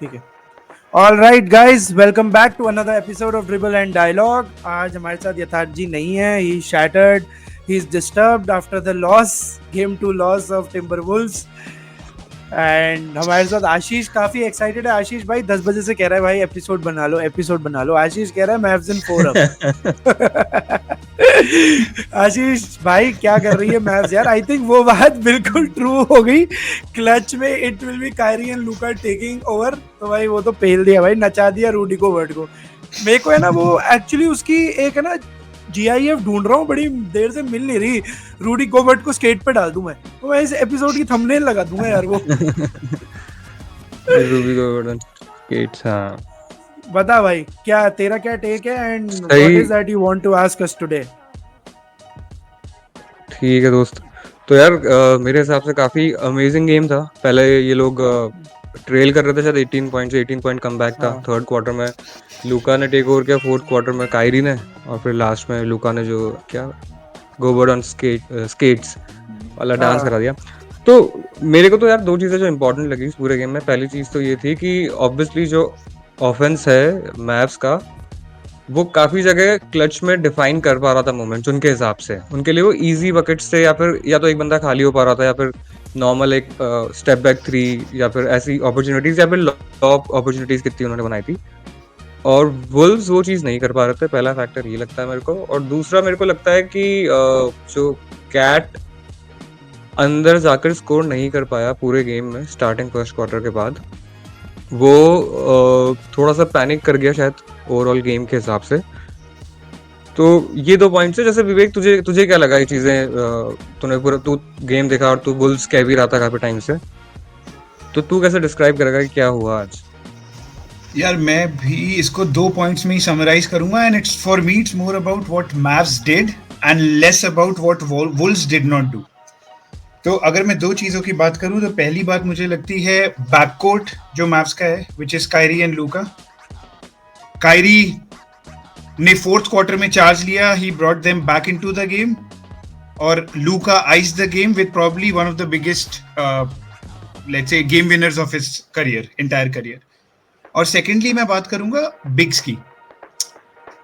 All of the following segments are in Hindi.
ठीक है। All right guys, welcome back to another episode of dribble and dialogue. आज हमारे साथ यथार्थ जी नहीं है, he shattered, he is disturbed after the loss, game two loss of Timberwolves. And हमारे साथ आशीष काफी एक्साइटेड है। आशीष भाई 10 बजे से कह रहा है भाई एपिसोड बना लो, एपिसोड बना लो। आशीष कह रहा है मैव्स इन 4 अब। आशीष भाई क्या कर रही है मैव्स यार? आई थिंक वो बात बिल्कुल ट्रू हो गई। क्लच में it will be Kairi and Luka taking over. तो भाई वो तो पेल दिया भाई, नचा दिया रूडी को, वर्ड को। मेरे को है ना वो एक्चुअली उसकी एक है ना जीआईएफ ढूंढ रहा हूँ, बड़ी देर से मिल नहीं रही। रूडी गोबर्ट को स्केट पे डाल दूं मैं, तो मैं इस एपिसोड की थंबनेल लगा दूंगा यार वो। रूबी गोवर्धन स्केट्स, हाँ बता भाई, क्या तेरा क्या टेक है एंड व्हाट सही। Is that you want to ask us today? ठीक है दोस्त। तो यार मेरे हिसाब से काफी अमेजिंग गेम था। पहले ये लोग ट्रेल कर रहे थे शायद 18 पॉइंट से, 18 पॉइंट कम बैक था। हाँ थर्ड क्वार्टर में लूका ने टेक ओवर किया, फोर्थ क्वार्टर में कायरी ने, और फिर लास्ट में लूका ने जो क्या गोबर्ड ऑन स्केट्स वाला डांस हाँ करा दिया। तो मेरे को तो यार दो चीज़ें जो इंपॉर्टेंट लगी इस पूरे गेम में। पहली चीज़ तो ये थी कि ऑब्वियसली जो ऑफेंस है मैव्स का, वो काफी जगह क्लच में डिफाइन कर पा रहा था मोमेंट्स उनके हिसाब से। उनके लिए वो इजी बकेट्स थे, या फिर या तो एक बंदा खाली हो पा रहा था, या फिर नॉर्मल एक स्टेप बैक थ्री, या फिर ऐसी अपॉर्चुनिटीज, या फिर लॉब अपॉर्चुनिटीज कितनी उन्होंने बनाई थी। और वुल्व्स वो चीज़ नहीं कर पा रहे थे। पहला फैक्टर ये लगता है मेरे को। और दूसरा मेरे को लगता है कि जो कैट अंदर जाकर स्कोर नहीं कर पाया पूरे गेम में स्टार्टिंग फर्स्ट क्वार्टर के बाद, वो थोड़ा सा पैनिक कर गया शायद ओवरऑल गेम के हिसाब से। तो ये दो पॉइंट्स है। जैसे विवेक, तुझे तुझे क्या लगा ये चीजें? तूने पूरा तू गेम देखा और तू बुल्स कह भी रहा था काफी टाइम से, तो तू कैसे डिस्क्राइब करेगा कि क्या हुआ आज? यार मैं भी इसको 2 पॉइंट्स में ही समराइज करूंगा, and it's for me it's more about what Mavs did and less about what Wolves did not do. तो अगर मैं दो चीजों की बात करूं तो पहली बात मुझे लगती है बैककोर्ट जो मैव्स का है, which is Kairi and Luka. Kairi ने फोर्थ क्वार्टर में चार्ज लिया, he brought them back into the game, और लूका eyes the game with probably one of the biggest let's say game winners of his career, entire career. और सेकेंडली मैं बात करूंगा बिग्स की।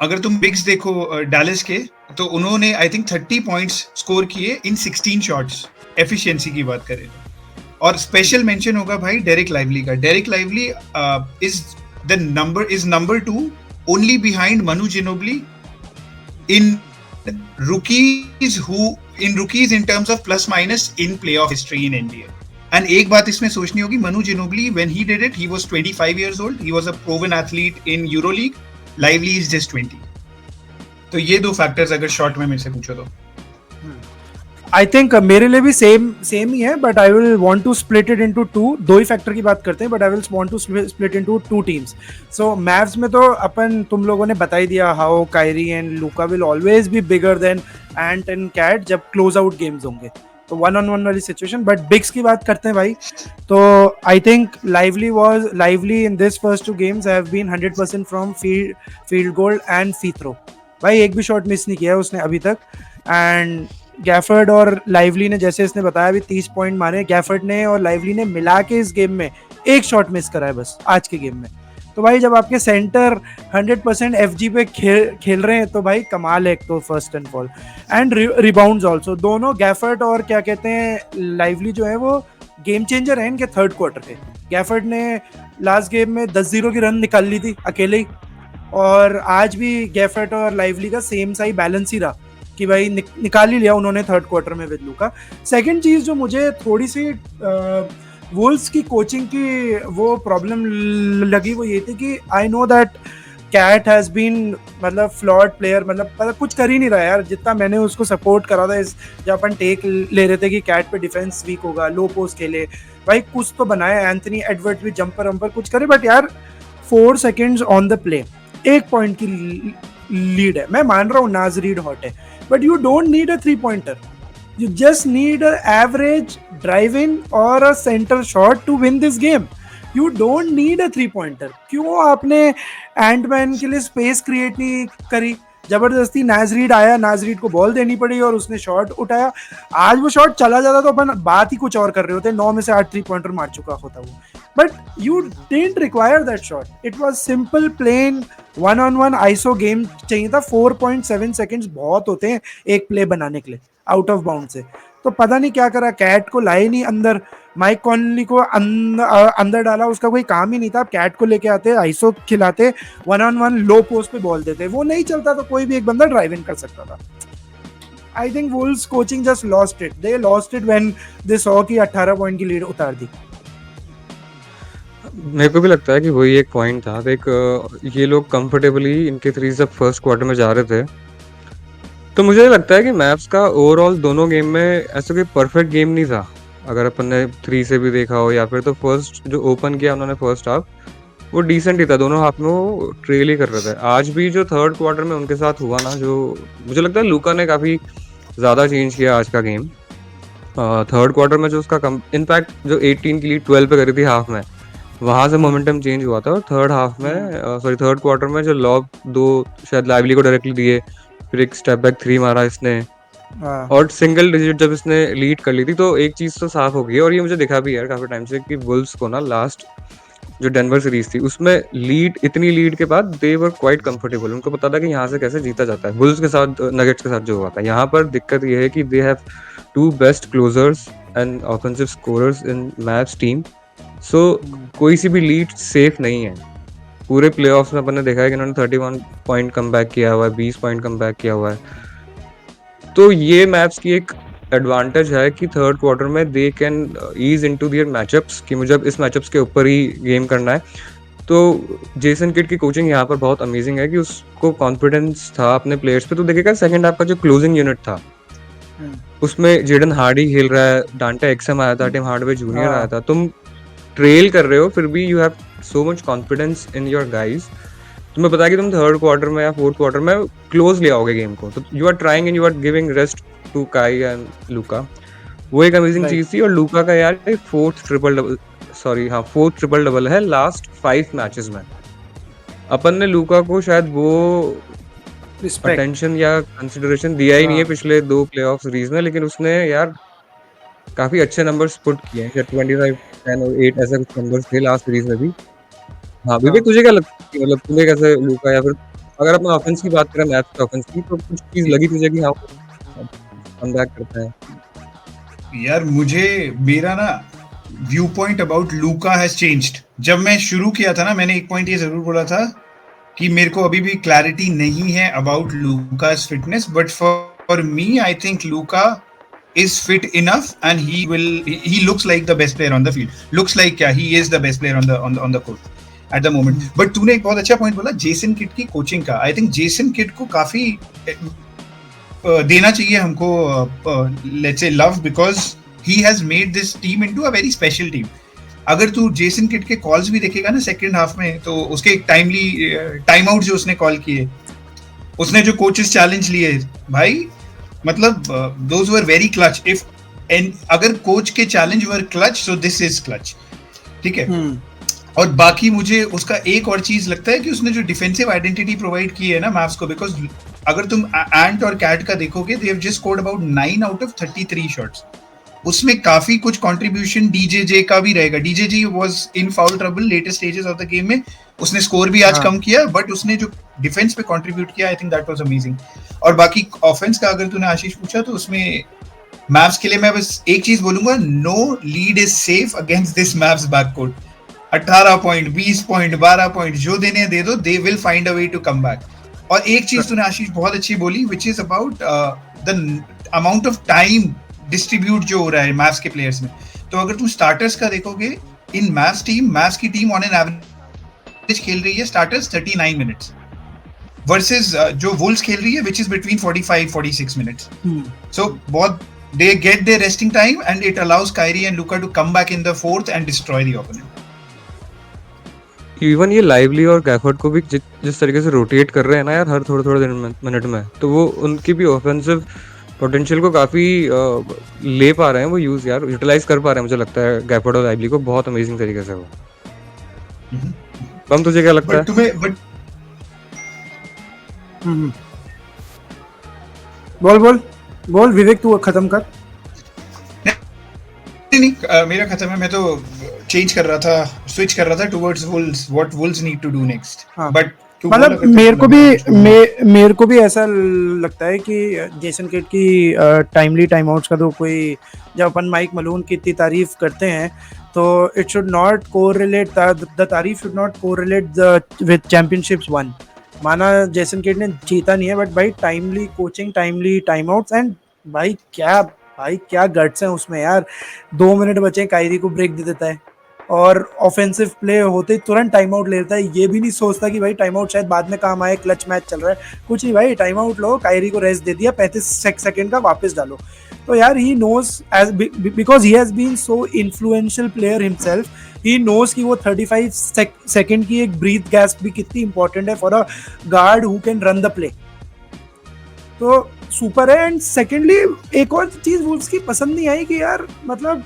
अगर तुम बिग्स देखो डैलस के, तो उन्होंने आई थिंक 30 पॉइंट्स स्कोर किए इन 16 शॉट्स, एफिशिएंसी की बात करें। और स्पेशल मेंशन होगा भाई डेरिक लाइवली का। Dereck Lively is number 2 only behind Manu Ginobili in rookies in terms of plus minus in playoff history in NBA. And एक बात इसमें सोचनी होगी, Manu जिनोबली when he did it he was 25 years old, he was a proven athlete in EuroLeague. Lively is just 20. तो ये दो फैक्टर्स अगर शॉर्ट में मेरे से पूछो तो आई थिंक मेरे लिए भी सेम ही है, but I will want to split it into two. दो ही फैक्टर की बात करते हैं, but I will want to split into two teams. So Mavs में तो अपन तुम लोगों ने बता ही दिया how Kyrie and Luka will always be bigger than Ant and KAT जब क्लोज आउट गेम्स होंगे, तो 1-on-1 वाली सिचुएशन। बट बिग्स की बात करते हैं भाई, तो I think lively in this first two games have been 100% from field goal and free throw. भाई एक भी शॉट मिस नहीं किया उसने अभी तक। एंड गैफर्ड और लाइवली ने, जैसे इसने बताया, अभी 30 पॉइंट मारे। गैफर्ड ने और लाइवली ने मिला के इस गेम में एक शॉट मिस करा है बस आज के गेम में। तो भाई जब आपके सेंटर 100% एफजी पे खेल रहे हैं तो भाई कमाल है। एक तो first and fall and rebounds also, दोनों गैफर्ड और क्या कहते हैं लाइवली जो है वो गेम चेंजर है इनके थर्ड क्वार्टर के। गैफर्ड ने लास्ट गेम में 10-0 की रन निकाल ली थी अकेले ही, और आज भी गैफर्ड और लाइवली का सेम सा ही बैलेंस ही रहा कि भाई निकाल ही लिया उन्होंने थर्ड क्वार्टर में विद लूका। सेकंड चीज जो मुझे थोड़ी सी वुल्व्स की कोचिंग की वो प्रॉब्लम लगी, वो ये थी कि I know that Kat has been मतलब फ्लॉड प्लेयर, मतलब कुछ कर ही नहीं रहा यार। जितना मैंने उसको सपोर्ट करा था जब अपन टेक ले रहे थे कि कैट पे डिफेंस वीक होगा, लो पोस्ट खेले, भाई कुछ तो बनाया, एंथनी एडवर्ड भी जंपर वंपर कुछ करे, बट यार 4 seconds on the play, 1 point की लीड है। मैं मान रहा हूँ नाज रीड हॉट है, but you don't need a 3-pointer. You just need an average drive-in or a center shot to win this game. You don't need a 3-pointer. क्यों आपने एंटमैन के लिए स्पेस क्रिएट नहीं करी? जबरदस्ती नाजरीड आया, नाजरीड को बॉल देनी पड़ी और उसने शॉट उठाया। आज वो शॉट चला जाता तो अपन बात ही कुछ और कर रहे होते, 9 में से 8 3-पॉइंटर मार चुका होता वो। but you didn't require that shot. It was simple plain one on one ISO game चाहिए था. 4.7 seconds बहुत होते हैं एक प्ले बनाने के लिए आउट ऑफ बाउंड से. तो पता नहीं क्या करा, कैट को लाए नहीं अंदर, माइक कॉनली को अंदर डाला, उसका कोई काम ही नहीं था. कैट को लेके आते, आइसो खिलाते, one on one low post पे बॉल देते. वो नहीं चलता तो कोई भी एक बंदा ड्राइव इन कर सकता था. I think Wolves coaching just lost it. They lost it when they saw कि 18 पॉइंट की लीड उतार दी. मेरे को भी लगता है कि वही एक पॉइंट था. देख ये लोग कंफर्टेबली इनके थ्री जब फर्स्ट क्वार्टर में जा रहे थे, तो मुझे लगता है कि मैप्स का ओवरऑल दोनों गेम में ऐसा कोई परफेक्ट गेम नहीं था. अगर अपन ने 3 से भी देखा हो या फिर तो फर्स्ट जो ओपन किया उन्होंने फर्स्ट हाफ, वो डिसेंट ही था. दोनों हाफ में वो ट्रेल ही कर रहे थे. आज भी जो थर्ड क्वार्टर में उनके साथ हुआ ना, जो मुझे लगता है लूका ने काफ़ी ज़्यादा चेंज किया आज का गेम. थर्ड क्वार्टर में जो उसका इनफैक्ट जो 18 की लीड 12 पे करी थी हाफ में, वहाँ से मोमेंटम चेंज हुआ था. और थर्ड हाफ में थर्ड क्वार्टर में जो लॉब 2 शायद लाइवली को डायरेक्टली दिए, फिर एक स्टेप बैक 3 मारा इसने, और सिंगल डिजिट जब इसने लीड कर ली थी, तो एक चीज़ तो साफ हो गई. और ये मुझे दिखा भी यार काफ़ी टाइम से कि वुल्व्स को ना लास्ट जो डेनवर सीरीज थी उसमें लीड, इतनी लीड के बाद दे वर क्वाइट कंफर्टेबल. उनको पता था कि यहाँ से कैसे जीता जाता है. बुल्स के साथ, नगेट्स के साथ जो हुआ था, यहाँ पर दिक्कत ये है कि they have 2 best closers and offensive scorers in Mavs team. So कोई सी भी लीड सेफ नहीं है. पूरे प्लेऑफ्स में अपन ने देखा है कि इन्होंने 31 पॉइंट कम बैक किया हुआ है, 20 पॉइंट कम बैक किया हुआ है. तो ये मैप्स की एक एडवांटेज है कि थर्ड क्वार्टर में they can ease into their matchups, कि मुझे अब इस मैचअप्स के ऊपर ही गेम करना है. तो जेसन किड की कोचिंग यहाँ पर बहुत अमेजिंग है कि उसको कॉन्फिडेंस था अपने प्लेयर्स पे. तो देखिएगा सेकंड हाफ का जो क्लोजिंग यूनिट था उसमें जेडन हार्डी खेल रहा है, डांटे एक्सम आया था, टिम हार्डवे जूनियर आया था. तुम ट्रेल कर रहे हो फिर भी you have so much confidence in your guys. तुम्हें पता है कि तुम थर्ड क्वार्टर में या फोर्थ क्वार्टर में क्लोज ले आओगे गेम को. तो you are trying and you are giving rest to Kai and Luka. वो एक अमेजिंग चीज थी. और लूका का यार फोर्थ ट्रिपल डबल है लास्ट 5 मैचेस में. अपन ने लूका को शायद वो अटेंशन या कंसिडरेशन दिया ही नहीं है पिछले 2 प्लेऑफ सीरीज में, लेकिन उसने यार काफी अच्छे नंबर्स पुट किए हैं. 25, 10 और 8 ऐसे कुछ नंबर्स थे लास्ट सीरीज में भी. हाँ विवेक, तुझे क्या लगता है, मतलब तुम्हें कैसे लूका, या फिर अगर अपन ऑफेंस की बात करें, मैच के ऑफेंस की, तो कुछ चीज लगी तुझे कि हाँ कम बैक करता है? यार मुझे मेरा ना view point about Luka has changed. जब मैं शुरू किया था ना, मैंने एक पॉइंट ये जरूर बोला था कि मेरे को अभी भी क्लैरिटी नहीं है about Luka's fitness, but for me I think Luka is fit enough and he looks like the best player on the field. Looks like क्या, he is the best player on the court at the moment. But तूने एक बहुत अच्छा पॉइंट बोला जेसन किड की कोचिंग का. आई थिंक जेसन किड को काफी देना चाहिए हमको, let's say love, because he has made this team into a very special team. अगर तू जेसन किड के कॉल्स भी देखेगा ना सेकेंड हाफ में, तो उसके टाइमली टाइम आउट जो उसने कॉल किए, उसने जो कोचेस चैलेंज लिए भाई, मतलब those were very clutch. अगर कोच के challenge were clutch, so this is clutch. ठीक है. और बाकी मुझे उसका एक और चीज लगता है कि उसने जो डिफेंसिव आइडेंटिटी प्रोवाइड की है ना मैप्स को, बिकॉज अगर तुम एंट और कैट का देखोगे, they have just scored about 9 out of 33 shots. उसमें काफी कुछ कंट्रीब्यूशन डीजेजे का भी रहेगा. DJJ was in foul trouble latest stages of the game में, उसने स्कोर भी आज कम किया, बट उसने जो डिफेंस पे कंट्रीब्यूट किया, I think that was amazing. और बाकी ऑफेंस का अगर तूने आशीष पूछा, तो उसमें मैप्स के लिए मैं बस एक चीज बोलूंगा, no lead is safe against this Mavs backcourt. 18 point, 20 point, 12 point जो देने दे दो, they will find a way to come back. और एक चीज तूने आशीष बहुत अच्छी बोली, which is about the amount of time distribute जो हो रहा है मैप्स के प्लेयर्स में. तो अगर तुम स्टार्टर्स का देखोगे, इन मैप्स की टीम ऑन एन एवरेज खेल रही है स्टार्टर्स 39 मिनट्स वर्सेस जो वुल्व्स खेल रही है विच इज बिटवीन 45-46 मिनट्स. सो बहुत they get their resting time and it allows Kyrie and Luka to come back in the fourth and destroy the opponent. Even ये लाइवली और गैफर्ड को भी जिस तरीके से रोटेट कर रहे हैं ना यार, हर थोड़े मिनट में, तो वो उनकी भी ऑफेंसिव पोटेंशियल को काफी ले पा रहे हैं वो यूज, यार यूटिलाइज कर पा रहे हैं. मुझे लगता है गैफर्ड और लाइवली को बहुत अमेजिंग तरीके से. वो बम, तुझे क्या लगता है? तुम्हें बोल विवेक, तू खत्म कर. नहीं, मेरा खत्म है. मैं तो चेंज कर रहा था, स्विच कर रहा था towards Wolves, what Wolves need to do next. हाँ। बट मतलब मेरे को भी ऐसा लगता है कि जेसन किड की टाइमली टाइम आउट्स का तो कोई, जब अपन माइक मलून की इतनी तारीफ करते हैं तो it should not correlate, the तारीफ should not correlate with championships won. माना जेसन किड ने जीता नहीं है, बट भाई timely coaching, timely time outs, and भाई क्या गट्स हैं उसमें यार। 2 मिनट बचे, कायरी को ब्रेक दे देता है और ऑफेंसिव प्ले होते ही तुरंत टाइम आउट ले लेता है। ये भी नहीं सोचता कि भाई टाइम आउट शायद बाद में काम आए, क्लच मैच चल रहा है, कुछ नहीं भाई, टाइम आउट लो, कायरी को रेस्ट दे दिया, 35 सेकंड का वापस डालो। तो यार he knows edge, because he has been so influential player himself, he knows कि वो 35 सेकंड की एक ब्रीथ गैस भी कितनी इंपॉर्टेंट है for a guard who can run the play. तो सुपर है। एंड सेकेंडली एक और चीज वुल्व्स की पसंद नहीं आई कि यार मतलब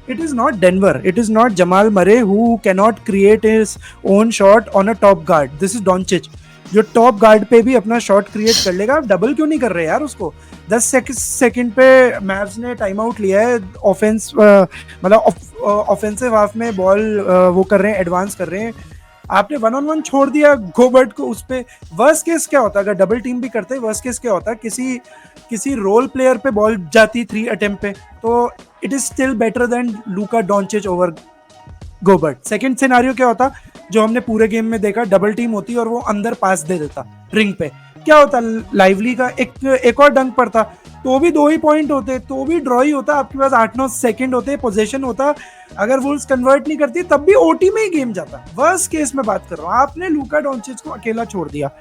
it is not Denver, it is not Jamal Murray who cannot create his own shot on a top guard. This is Doncic जो टॉप गार्ड पे भी अपना शॉट क्रिएट कर लेगा। आप डबल क्यों नहीं कर रहे यार उसको? 10 सेकंड पे मैव्स ने टाइम आउट लिया है, ऑफेंस मतलब ऑफेंसिव हाफ में बॉल वो कर रहे हैं, एडवांस कर रहे हैं, आपने 1-on-1 छोड़ दिया गोबर्ट को उस पे। वर्स्ट केस क्या होता अगर डबल टीम भी करते, वर्स्ट केस क्या होता किसी रोल प्लेयर पे बॉल जाती 3 अटेम्प्ट पे, तो it is still better than Luka डॉन्चिच over Gobert. Second scenario क्या होता जो हमने पूरे गेम में देखा, डबल टीम होती और वो अंदर पास दे देता रिंग पे, क्या होता लाइवली का एक और डंक पड़ता तो भी 2 ही पॉइंट होते, तो भी ड्रॉ ही होता, आपके पास 8-9 सेकंड होते, पोजीशन होता, अगर वुल्व्स कन्वर्ट नहीं करती तब भी ओटी में ही गेम जाता। वर्स्ट केस में बात कर रहा हूँ, आपने लूका डॉन्चिच को अकेला छोड़ दिया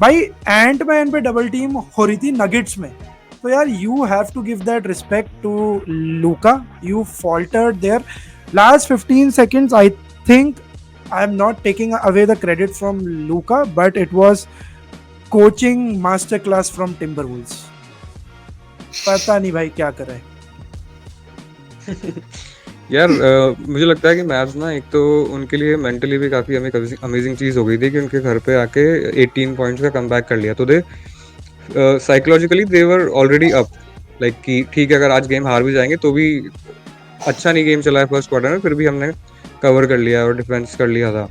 भाई। एंटमैन पे डबल टीम हो रही थी नगेट्स में, तो यार you have to give that respect to Luka, you faltered there last 15 seconds. I think I'm not taking away the credit from Luka, but it was coaching masterclass from Timberwolves. पता नहीं भाई क्या कर रहा है यार मुझे लगता है कि मैव्स ना, एक तो उनके लिए मेंटली भी काफ़ी अमेजिंग चीज़ हो गई थी कि उनके घर पे आके 18 पॉइंट्स का कमबैक कर लिया। तो they psychologically they were already up, like कि ठीक है अगर आज गेम हार भी जाएंगे तो भी अच्छा नहीं गेम चला है फर्स्ट क्वार्टर में, फिर भी हमने कवर कर लिया और डिफेंस कर लिया था।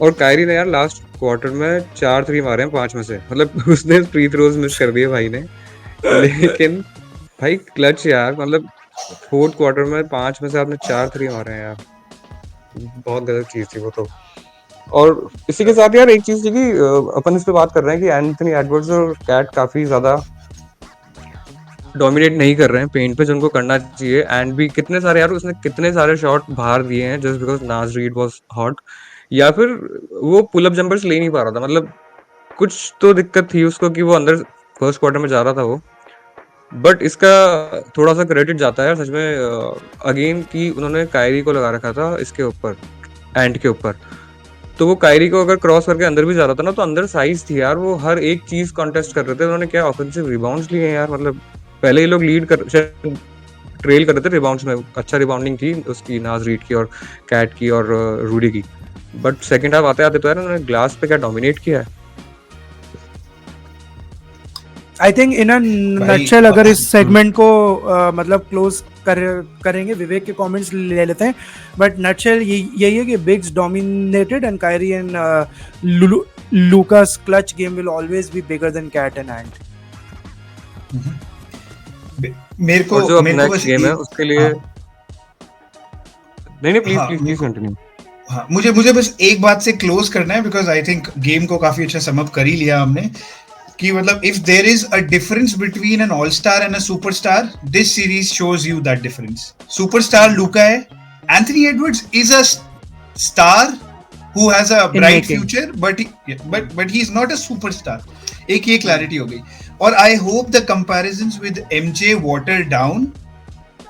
और कायरी ने यार लास्ट क्वार्टर में 4 3 मारे हैं 5 में से, मतलब उसने फ्री थ्रोज मिस कर दिए भाई ने, लेकिन भाई क्लच यार, मतलब फोर्थ क्वार्टर में 5 में से आपने 4 3 मारे हैं यार, बहुत गलत चीज थी वो तो। और इसी के साथ यार एक चीज थी कि अपन इस पे बात कर रहे हैं कि एंथनी एडवर्ड्स और कैट काफी ज्यादा डोमिनेट नहीं कर रहे हैं पेंट पे जो उनको करना चाहिए, एंड भी कितने सारे यार उसने कितने सारे शॉट बाहर दिए हैं जस्ट बिकॉज नाज रीड वाज हॉट, या फिर वो पुल अप जंपर्स ले नहीं पा रहा था, मतलब कुछ तो दिक्कत थी उसको कि वो अंदर फर्स्ट क्वार्टर में जा रहा था वो। बट इसका थोड़ा सा क्रेडिट जाता है यार सच में अगेन कि उन्होंने कायरी को लगा रखा था इसके ऊपर, एंड के ऊपर, तो वो कायरी को अगर क्रॉस करके अंदर भी जा रहा था ना तो अंदर साइज थी यार, वो हर एक चीज कॉन्टेस्ट कर रहे थे। उन्होंने क्या ऑफेंसिव रिबाउंड्स लिए हैं यार, मतलब पहले ये लोग लीड कर ट्रेल कर रहे थे रिबाउंड्स में, अच्छा रिबाउंडिंग थी उसकी नाज रीड की और कैट की और रूडी की, बट सेकंड हाफ आते आते तो यार उन्होंने ग्लास पे क्या डोमिनेट किया है। I think in a nutshell अगर इस सेगमेंट को मतलब क्लोज करेंगे, विवेक के कमेंट्स ले लेते हैं, बट नटशेल यही है कि bigs dominated and Kyrie and Luka's clutch game will always be bigger than KAT and Ant. मेरे को जो नेक्स्ट गेम है उसके लिए नहीं प्लीज कंटिन्यू। हाँ, मुझे बस एक बात से क्लोज करना है बिकॉज आई थिंक गेम को काफी अच्छा सम अप कर ही लिया हमने कि मतलब if there is a difference between an all star and a superstar, this series shows you that difference. Superstar Luka है, Anthony Edwards is a star who has a bright future but he is not a superstar। एक ये क्लैरिटी हो गई। और I hope the comparisons with MJ water down,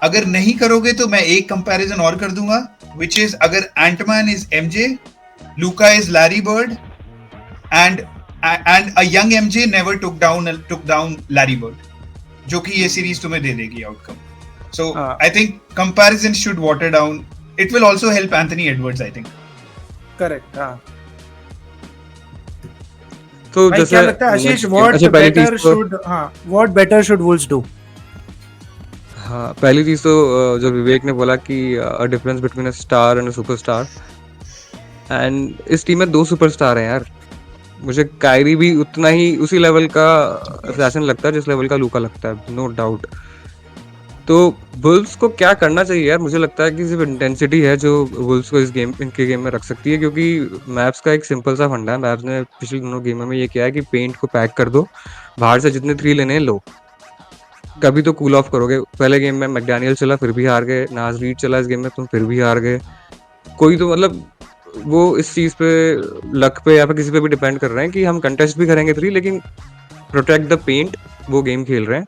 अगर नहीं करोगे तो मैं एक कंपैरिजन और कर दूंगा which is अगर Ant-Man is MJ, Luka is Larry Bird and a young MJ never took down Larry Bird, जो कि ये सीरीज तुम्हें दे देगी outcome. So I think comparison should water down, it will also help Anthony Edwards I think। Correct. हाँ, तो भाई जैसे क्या लगता है Ashish, what better should Wolves do? हाँ, पहली चीज़ तो जो विवेक ने बोला कि difference between a star and a superstar, and इस टीम में 2 सुपरस्टार हैं यार। मुझे कायरी भी उतना ही उसी लेवल का असैसिन लगता है जिस लेवल का लूका लगता है, नो डाउट। तो वुल्व्स को क्या करना चाहिए यार? मुझे लगता है कि सिर्फ इंटेंसिटी है जो वुल्व्स को इनके गेम में रख सकती है, क्योंकि मैप्स का एक सिंपल सा फंडा है। मैप्स ने पिछले दोनों गेमों में ये किया है कि पेंट को पैक कर दो, बाहर से जितने 3 लेने हैं लो। कभी तो कूल ऑफ करोगे। पहले गेम में मैकडेनियल चला फिर भी हार गए, नाज रीड चला इस गेम में तुम फिर भी हार गए। कोई तो मतलब वो इस चीज़ पे लक पे या फिर किसी पे भी डिपेंड कर रहे हैं कि हम कंटेस्ट भी करेंगे 3 लेकिन प्रोटेक्ट द पेंट वो गेम खेल रहे हैं।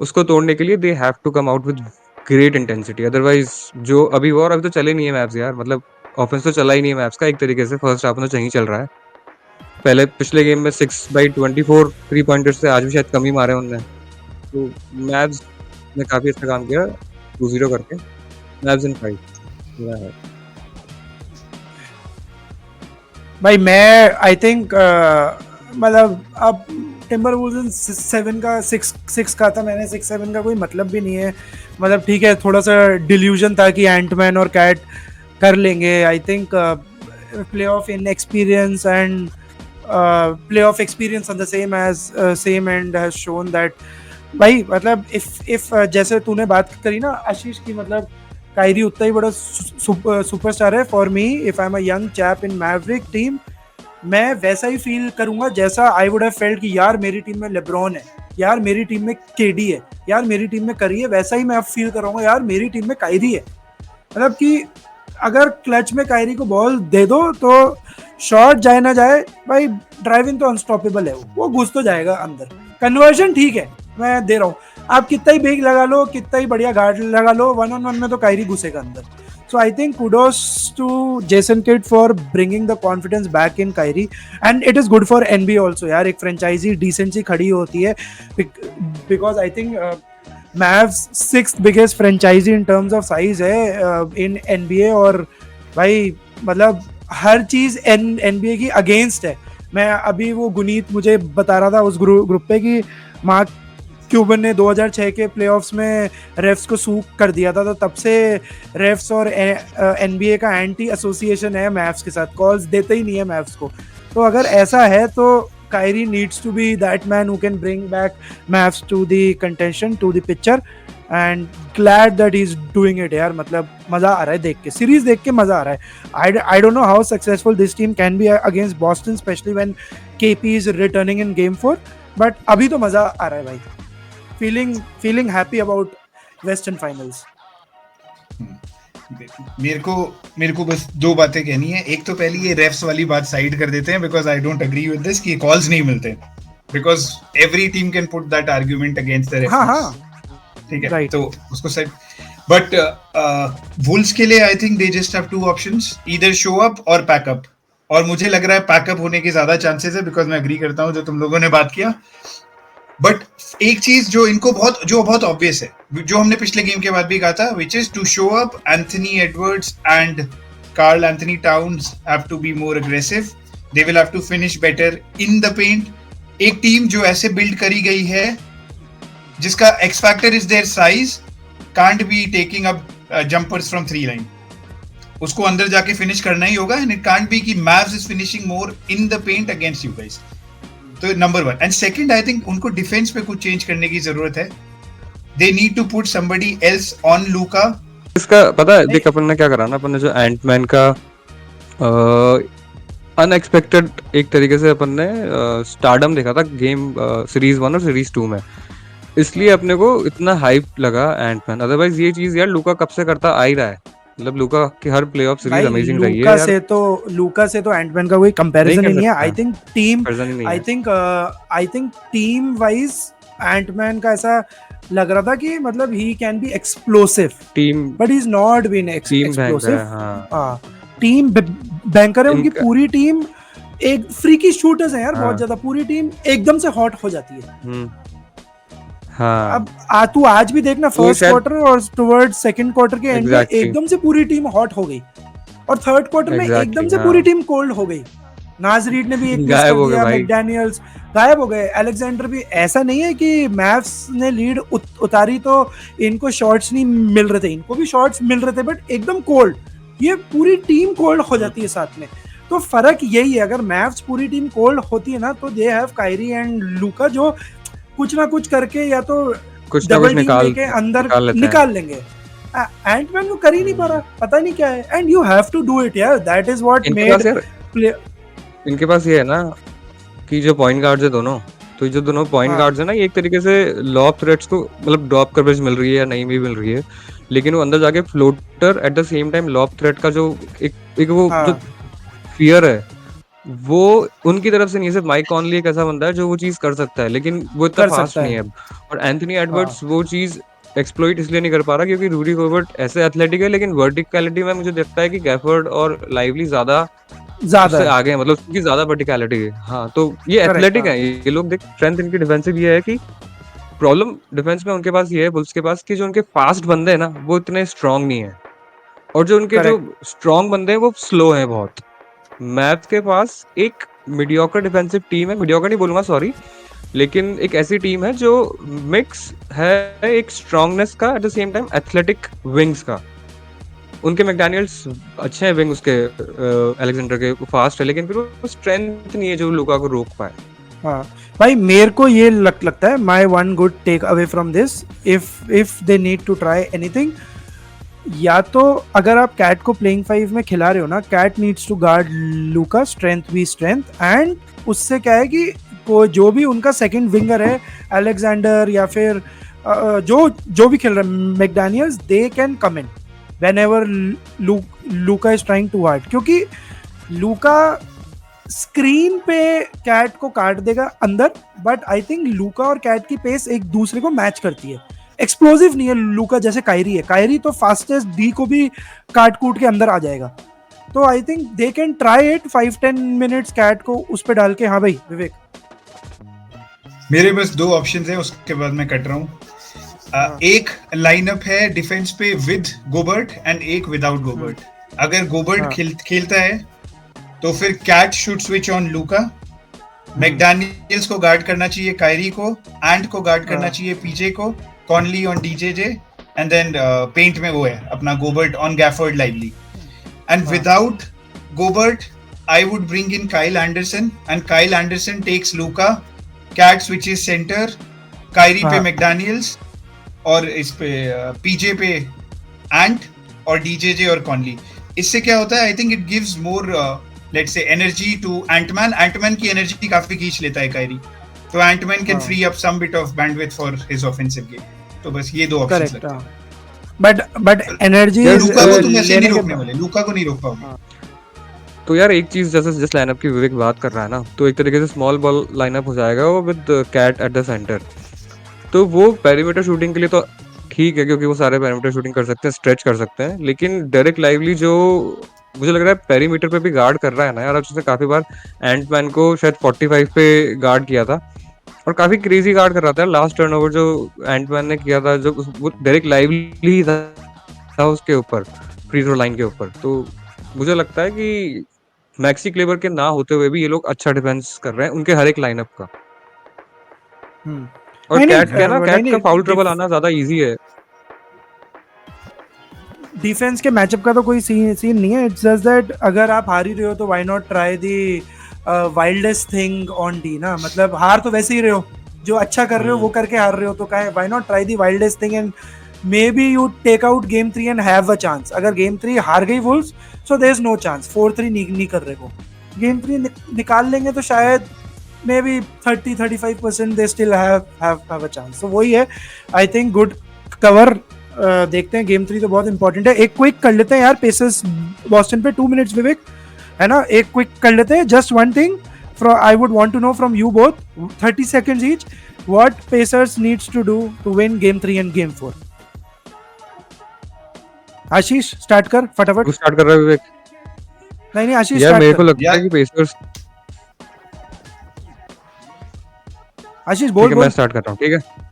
उसको तोड़ने के लिए they have to come out with great intensity, otherwise जो अभी हुआ और अभी तो चले नहीं है मैप्स यार, मतलब ऑफेंस तो चला ही नहीं है मैप्स का एक तरीके से। फर्स्ट हाफ में तो सही चल रहा है। पहले पिछले गेम में 6/24 3 पॉइंटर्स थे, आज भी शायद कम ही मारे उनने। तो मैप्स ने काफी अच्छा काम किया 2-0 करके। मैप्स इन 5 है। भाई मैं आई थिंक मतलब अब टिम्बरवुल्व्स 7 का 6 का था मैंने, 6-7 का कोई मतलब भी नहीं है। मतलब ठीक है, थोड़ा सा डिल्यूजन था कि एंटमैन और कैट कर लेंगे। I think play of in experience and play of experience on the same and has shown that भाई मतलब इफ जैसे तूने बात करी ना आशीष की, मतलब कायरी उतना ही बड़ा सुपरस्टार है for me. If I am a young chap in Maverick team, मैं वैसा ही फील करूंगा जैसा आई वुड हैव फेल्ट कि यार मेरी टीम में लेब्रॉन है, यार मेरी टीम में केडी है, यार मेरी टीम में करी है। वैसा ही मैं अब फील करूंगा यार मेरी टीम में कायरी है। मतलब कि अगर क्लच में कायरी को बॉल दे दो तो शॉट जाए ना जाए भाई, ड्राइव इन तो अनस्टॉपेबल है, वो घुस तो जाएगा अंदर। कन्वर्जन ठीक है मैं दे रहा हूँ, आप कितना ही बेग लगा लो, कितना ही बढ़िया गार्ड लगा लो, 1-on-1 में तो कायरी घुसेगा अंदर। So I think kudos to Jason Kidd for bringing the confidence back in Kyrie, and it is good for NBA also यार। एक फ्रेंचाइजी डिसेंट सी खड़ी होती है because I think Mavs 6th biggest franchise in terms of size है in NBA। और भाई मतलब हर चीज NBA की अगेंस्ट है। मैं अभी वो गुनीत मुझे बता रहा था उस ग्रुप पे कि मार्क क्यूबन ने 2006 के प्लेऑफ्स में रेफ्स को सूक कर दिया था, तो तब से रेफ्स और एनबीए का एंटी एसोसिएशन है मैव्स के साथ, कॉल्स देते ही नहीं है मैव्स को। तो अगर ऐसा है तो Kyrie needs to be that man who can bring back Mavs to the contention, to the picture, and glad that he is doing it यार। मतलब मजा आ रहा है देख के, सीरीज देख के मजा आ रहा है। I don't know how successful this team can be against Boston, specially when KP is returning in game 4, but अभी तो मजा आ रहा है भाई। feeling happy about Western Finals। मेरे को बस 2 बातें कहनी है। एक तो पहली ये रेफ्स वाली बात साइड कर देते हैं because I don't agree with this कि कॉल्स नहीं मिलते, because every team can put that argument against the refs. हाँ ठीक है right. तो उसको साइड, बट वुल्व्स के लिए आई think they just have 2 options, either show up और पैक अप। और मुझे लग रहा है पैकअप होने के ज्यादा चांसेस है बिकॉज मैं एग्री करता हूँ जो तुम लोगों ने बात किया। बट एक चीज जो इनको बहुत ऑब्वियस है, जो हमने पिछले गेम के बाद भी कहा था, which is to show up Anthony Edwards and Karl Anthony Towns have to be more aggressive, they will have to finish better in the paint. एक टीम जो ऐसे बिल्ड करी गई है जिसका X factor is their size, can't be taking up jumpers from 3 line, उसको अंदर जाके फिनिश करना ही होगा, एंड इट कांट बी कि Mavs is finishing more in the paint against you guys. तो number 1 and second, I think उनको डिफेंस पे कुछ चेंज करने की जरूरत है। They need to put somebody else on Luka. इसका पता है, देख अपन ने क्या करा ना, अपन ने जो एंटमैन का अनएक्सपेक्टेड एक तरीके से अपन ने स्टारडम देखा था गेम सीरीज 1 और सीरीज 2 में, इसलिए अपने को इतना हाइप लगा एंटमैन। अदरवाइज ये चीज यार लूका कब से करता आ ही रहा है, मतलब लूका की हर प्लेऑफ सीरीज अमेजिंग रही है यार। लूका से तो एंटमैन का कोई कंपैरिजन नहीं है। I think team wise Antman का ऐसा लग रहा था कि मतलब ही can be explosive team, but he is not been explosive. हां टीम बैंकर है उनकी पूरी टीम, एक फ्रीकी शूटर्स हैं यार बहुत ज्यादा, पूरी टीम एकदम से हॉट हो जाती है। हाँ। अब तू आज भी देखना फर्स्ट क्वार्टर और टुवर्ड सेकंड क्वार्टर के एंड में एकदम से पूरी टीम हॉट हो गई, और थर्ड क्वार्टर में एकदम से पूरी टीम कोल्ड हो गई। नाज रीड ने भी एक मिस गायब कर हो गए दिया, भाई। मैकडेनियल्स गायब हो गए, अलेक्जेंडर भी। ऐसा नहीं है कि मैव्स ने लीड उतारी तो इनको शॉट्स नहीं मिल रहे थे, इनको भी शॉट्स मिल रहे थे, बट एकदम कोल्ड। ये पूरी टीम कोल्ड हो जाती है साथ में। तो फर्क यही है, अगर मैव्स पूरी टीम कोल्ड होती है ना, तो दे हैव कायरी एंड लूका जो कुछ ना कुछ करके या तो कुछ ना कुछ डबल टीम लेके अंदर निकाल लेते हैं। निकाल लेंगे। एंटमैन को कर ही नहीं पा रहा, पता नहीं क्या है। And you have to do it यार, दैट इज व्हाट इनके मेड पास यार, इनके पास ये है ना कि जो पॉइंट गार्ड्स है दोनों, तो ये जो दोनों पॉइंट हाँ गार्ड्स है ना, ये एक तरीके से लॉब थ्रेट्स को मतलब ड्रॉप कवरेज मिल रही है या नहीं भी मिल रही है, लेकिन वो अंदर जाके floater at the same time lobe threat का जो एक वो जो हाँ फियर है, वो उनकी तरफ से नहीं है। सिर्फ माइक कॉनली एक ऐसा बंदा है जो वो चीज कर सकता है, लेकिन वो इतना कर फास्ट सकता नहीं है। है। और एंथनी हाँ एडवर्ड्स वो चीज एक्सप्लॉइट इसलिए नहीं कर पा रहा क्योंकि रूडी गोबर्ट ऐसे एथलेटिक है, लेकिन वर्टिकलिटी में मुझे लगता है कि गैफर्ड और लाइवली ज्यादा ज्यादा उससे है। आगे है, मतलब उनकी ज्यादा वर्टिकलिटी है। हाँ, तो ये करेक्ट। एथलेटिक हाँ है ये लोग। देख, स्ट्रेंथ इनकी डिफेंसिव ये है कि प्रॉब्लम डिफेंस में उनके पास ये है, बुल्स के पास, कि जो उनके फास्ट बंदे हैं ना वो इतने स्ट्रांग नहीं है, और जो उनके जो करेक्ट। स्ट्रांग बंदे हैं वो स्लो हैं बहुत। मैथ के पास एक मीडियोकर डिफेंसिव टीम है, मीडियोकर नहीं बोलूंगा सॉरी, लेकिन एक ऐसी टीम है जो मिक्स है एक स्ट्रांगनेस का at the same time athletic wings का। उनके मैकडेनियल्स अच्छे हैं विंग, उसके अलेक्जेंडर के फास्ट है, लेकिन फिर वो स्ट्रेंथ नहीं है जो लुका को रोक पाए। हाँ भाई, मेरे को ये लगता है, my one good take away from this, if they need to try anything, या तो अगर आप कैट को प्लेइंग 5 में खिला रहे हो ना, cat needs to guard Luka, strength भी स्ट्रेंथ, एंड उससे क्या है कि को जो भी उनका सेकंड विंगर है, अलेक्जेंडर या फिर जो भी खेल रहा है, McDaniels, they can come in whenever Luka is trying to hard, क्योंकि लूका स्क्रीन पे कैट को काट देगा अंदर, बट आई थिंक लूका और कैट की पेस एक दूसरे को मैच करती है। एक्सप्लोसिव नहीं है लूका जैसे कायरी है, कायरी तो फास्टेस्ट डी को भी काट कूट के अंदर आ जाएगा। तो I think they can try it 5-10 minutes KAT को उस पे डाल के। हाँ भाई विवेक। मेरे बस दो ऑप्शन है, उसके बाद मैं कट रहा हूँ। एक लाइनअप है डिफेंस पे विद गोबर्ट एंड एक विदाउट गोबर्ट। अगर गोबर्ट खेलता है तो फिर कैट शुड स्विच ऑन लूका, मैकडेनियल्स को गार्ड करना चाहिए कायरी को, एंड को गार्ड करना चाहिए पीजे को, Conley on DJJ, and then paint में वो है अपना Gobert on Gafford Lively. And without Gobert I would bring in Kyle Anderson, and Kyle Anderson takes Luka, KAT switches centre, Kyrie पे मैकडेनियल्स, और इस पे पीजे पे एंट, और डीजेजे और कॉनली। इससे क्या होता है, I think it gives more let's say energy to Antman. Antman की एनर्जी काफी खींच लेता है कायरी, तो Antman can free up some bit of bandwidth for his offensive game. तो बस ये दो ऑप्शंस लगते हैं। बट एनर्जी लूका को तुम ऐसे नहीं रोकने वाले, लूका को नहीं रोक पाओगे। तो यार एक चीज, जैसे जिस लाइनअप की विवेक बात कर रहा है ना, तो एक तरीके से स्मॉल बॉल लाइनअप हो जाएगा वो with KAT at the center. तो वो पेरीमीटर शूटिंग के लिए तो ठीक है, क्योंकि वो सारे पेरीमीटर शूटिंग कर सकते हैं, स्ट्रेच कर सकते हैं, लेकिन डेरेक लाइवली जो मुझे लग रहा है पेरीमीटर पे भी गार्ड कर रहा है ना यार, उसने काफी बार एंटमैन को शायद 45 पे गार्ड किया था, और काफी क्रेजी गार्ड कर रहा था। लास्ट टर्नओवर जो एंटमैन ने किया था, जो वो डेरेक लाइवली था उसके ऊपर, फ्री थ्रो लाइन के ऊपर। तो मुझे लगता है कि मैक्सी क्लेवर के ना होते हुए भी ये लोग अच्छा डिफेंस कर रहे हैं उनके हर एक लाइनअप का। और कैट क्या ना, कैट का फाउल ट्रबल आना ज्यादा इजी है। डिफेंस के मैचअप का तो कोई सीन नहीं है, इट्स जस्ट दैट अगर आप हार ही रहे हो तो why not try the wildest thing on D ना, मतलब हार तो वैसे ही रहे हो, जो अच्छा कर रहे हो वो करके हार रहे हो, तो काहे why not try the wildest thing, and maybe you take out game 3 and have a chance. अगर गेम 3 हार गई Wolves, so there is no chance, 4-3 नहीं कर रहे वो, गेम 3 निकाल लेंगे तो शायद may be 30-35% they still have a chance. तो वही है, आई थिंक गुड कवर। देखते हैं, गेम 3 तो बहुत इंपॉर्टेंट है। एक क्विक कर लेते हैं यार, पेसर्स बॉस्टन पे 2 मिनट्स विवेक, है ना, एक क्विक कर लेते हैं। Just one thing I would want to know from you both, 30 seconds each, what Pacers needs to do to win game 3 and game 4? Ashish start कर फटाफट। तू स्टार्ट कर रहा है विवेक? नहीं आशीष यार स्टार्ट मेरे कर। को लगता है कि पेसर्स, आशीष बोल मैं स्टार्ट कर रहा हूँ, ठीक है।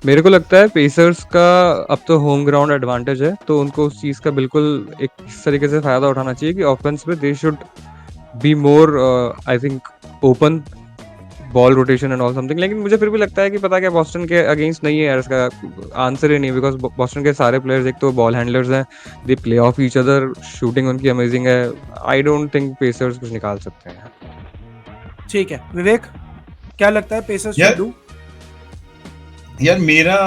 मेरे को लगता है पेसर्स का अब तो होम ग्राउंड एडवांटेज है, तो उनको उस चीज का बिल्कुल एक इस तरीके से फायदा उठाना चाहिए कि ऑफेंस पे they should be more I think open ball rotation and all something, लेकिन मुझे फिर भी लगता है कि पता क्या बॉस्टन के अगेंस्ट नहीं है यार, इसका आंसर ही नहीं, बिकॉज बॉस्टन के सारे प्लेयर्स एक तो बॉल हैंडलर्स हैं, they play of each other, shooting उनकी अमेजिंग है, आई डोंट थिंक पेसर्स कुछ निकाल सकते हैं। ठीक है विवेक, क्या लगता है पेसर्स यार- शुड डू? यार मेरा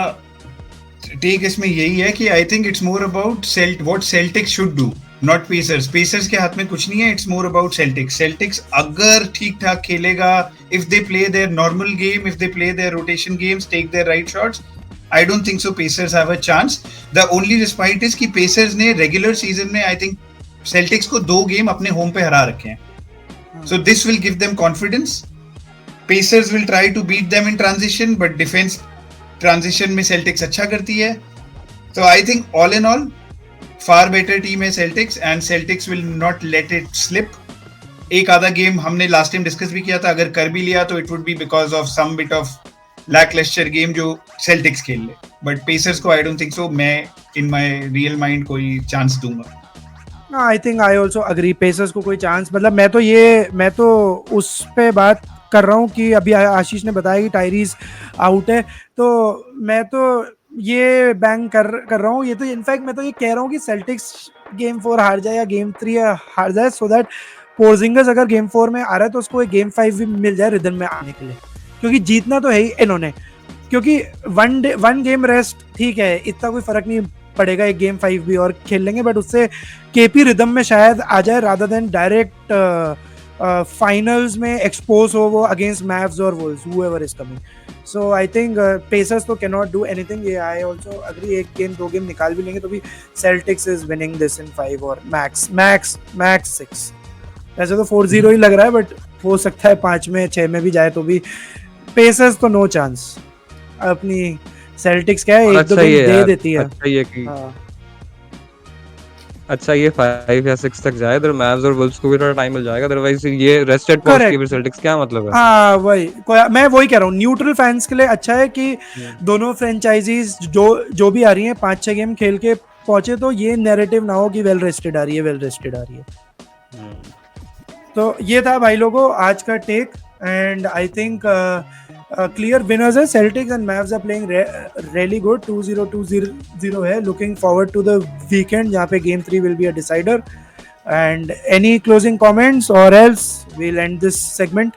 टेक इसमें यही है कि I think it's more about what Celtics should do, not Pacers. Pacers के हाथ में कुछ नहीं है, it's more about Celtics. Celtics अगर ठीक ठाक खेलेगा, if they play their normal game, if they play their rotation games, take their right shots, I don't think so Pacers have a chance. The only respite is कि पेसर्स ने रेगुलर सीजन में आई थिंक सेल्टिक्स को 2 गेम अपने होम पे हरा रखे हैं, so this will give them confidence. Pacers will try to beat them in transition, but defense transition में Celtics अच्छा करती है, so I think all in all far better team है Celtics, and Celtics will not let it slip. एक आधा गेम हमने लास्ट टाइम डिस्कस भी किया था, अगर कर भी लिया तो it would be because of some bit of lackluster game जो Celtics खेल ले, but Pacers को I don't think so, मैं in my real mind कोई चांस दूंगा। I think I also agree, pacers को कोई चांस, मतलब मैं तो उस पे बात कर रहा हूँ कि अभी आशीष ने बताया कि टायरीज आउट है, तो मैं तो ये बैंग कर रहा हूँ, ये तो इनफैक्ट मैं तो ये कह रहा हूँ कि सेल्टिक्स गेम 4 हार जाए या गेम 3 हार जाए, सो दैट पोर्जिंगस अगर गेम 4 में आ रहा है तो उसको एक गेम 5 भी मिल जाए रिदम में आने के लिए, क्योंकि जीतना तो है ही इन्होंने, क्योंकि वन गेम रेस्ट ठीक है, इतना कोई फर्क नहीं पड़ेगा, एक गेम 5 भी और खेल लेंगे, बट उससे केपी रिदम में शायद आ जाए रादर देन डायरेक्ट फाइनल्स में एक्सपोज हो वो अगेंस्ट मैव्स और Wolves, whoever is coming. So I think pacers तो कैन नॉट डू एनीथिंग, ये आई आल्सो अग्री, एक गेम 2 गेम निकाल भी लेंगे तो भी sales tax is winning this in 5 और मैक्स 6। ऐसे तो 4-0 ही लग रहा है, बट हो सकता है 5 में 6 में भी जाए, तो भी पेसर्स तो नो चांस। अपनी सेल्टिक्स क्या है, एक दो गेम दे देती है, अच्छा ये कि हाँ अच्छा ये 5 या 6 तक जाए, इधर मैव्स और वुल्व्स को भी थोड़ा टाइम मिल जाएगा, अदरवाइज ये रेस्टेड पॉइंट्स की फिर सेल्टिक्स क्या मतलब है? हाँ मैं वही कह रहा हूँ, न्यूट्रल फैंस के लिए अच्छा है कि दोनों फ्रेंचाइजीज जो भी आ रही हैं 5-6 गेम खेल के पहुंचे, तो ये नैरेटिव ना हो कि वेल रेस्टेड आ रही है। तो ये था भाई लोगों आज का take, and I think clear winners है, Celtics and Mavs are playing really good, 2-0 है, looking forward to the weekend जहाँ पे game 3 will be a decider. And any closing comments और else we will end this segment.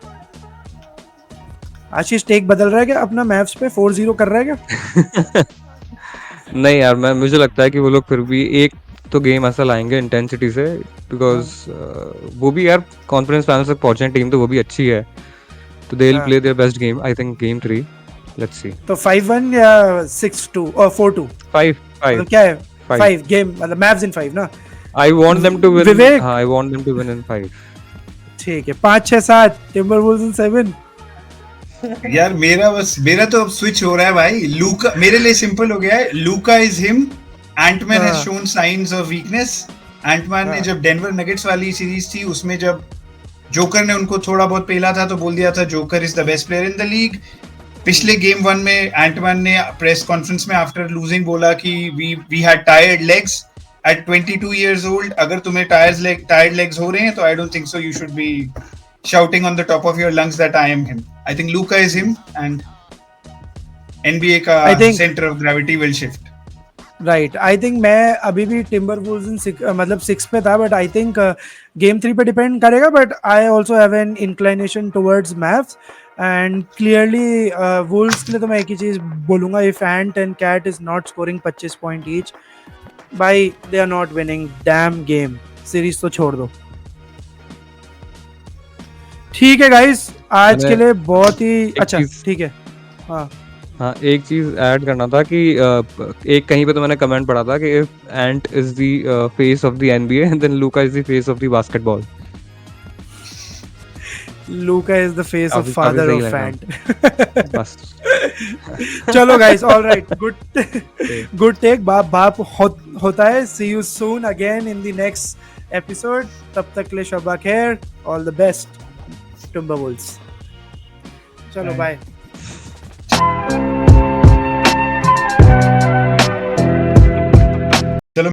Ashish take बदल रहा है क्या अपना, मैव्स पे 4-0 कर रहा है क्या? नहीं यार, मुझे लगता है कि वो लोग फिर भी एक तो गेम ऐसा लाएंगे इंटेंसिटी से, बिकॉज वो भी यार कॉन्फ्रेंस फाइनल तक पहुंचे, टीम तो वो भी अच्छी है, तो they will play their best game, I think game 3, let's see. तो 5-1 या 6-2 और 4-2? 5 मतलब क्या है 5 गेम, मतलब मैव्स इन 5 ना? I want them to win. विवेक? हाँ, I want them to win in 5. ठीक है, 5-6-7 टिम्बरवुल्व्स इन 7। यार मेरा तो अब स्विच हो रहा है भाई। लूका मेरे लिए सिंपल हो गया है, Luka is him, Antman has shown signs of weakness. Antman ने जब डेनवर नगेट्स वाली सीरीज थी उसमें जब जोकर ने उनको थोड़ा बहुत पेला था तो बोल दिया था Joker is the best player in the league. पिछले गेम 1 में एंटमैन ने प्रेस कॉन्फ्रेंस में आफ्टर लूजिंग बोला कि we had tired legs at 22 years old। अगर तुम्हें टायर्ड लेग्स हो रहे हैं तो आई don't think so you should be shouting on the top of your lungs that I am him. I think Luka is him and NBA का center of gravity will shift. Right. I think मैं अभी भी Timberwolves in मतलब 6 पे था, but I think game 3 पे डिपेंड करेगा, but I also have an inclination towards Mavs and clearly Wolves के लिए तो मैं एक ही चीज बोलूँगा, if Ant and Cat is not scoring 25 point each, भाई they are not winning damn game. Series तो छोड़ दो। ठीक है गाइस, आज के लिए बहुत ही अच्छा, ठीक है। हाँ, एक चीज ऐड करना था कि एक कहीं पे तो मैंने कमेंट पढ़ा था कि if Ant is the face of the NBA then Luka is the face of the basketball. Luka is the face of father of Ant. बस चलो गाइस, ऑलराइट, गुड टेक, बाप होता है। See you soon again in the next episode, तब तक के लिए शब्बा खैर, ऑल द बेस्ट Timberwolves। चलो बाय।